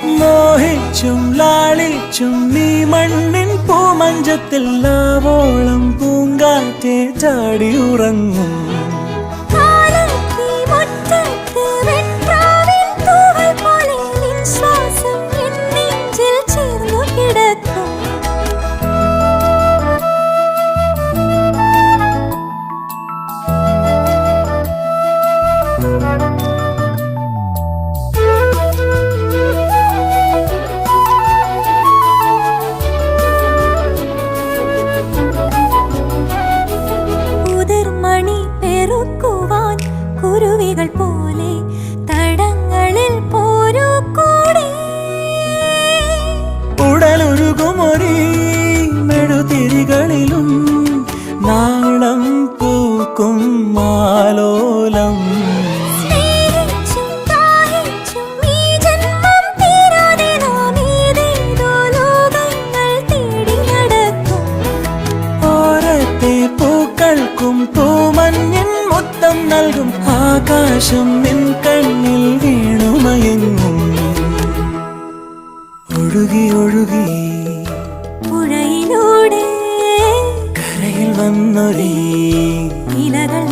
മോഹിച്ചും ലാളിച്ചും നീ മണ്ണിൻ പൂമഞ്ചത്തിൽ ആവോളം പൂങ്കാറ്റെ ചാടി ഉറങ്ങും. കുരുവികൾ പോലെ തടങ്ങളിൽ പോരൂ കൂടെ. ഉടലൊരുകുമൊരീ മെഴുതിരികളിലും നാളം പൂക്കും മാലോലം. ഓരത്തെ പൂക്കൾക്കും പൂമഞ്ഞിൻ മുത്തം നൽകും. ആകാശം നിൻ കണ്ണിൽ വീണുമയങ്ങും. ഒഴുകി ഒഴുകി പുഴയിലൂടെ കരയിൽ വന്നൊരീ ഇലകൾ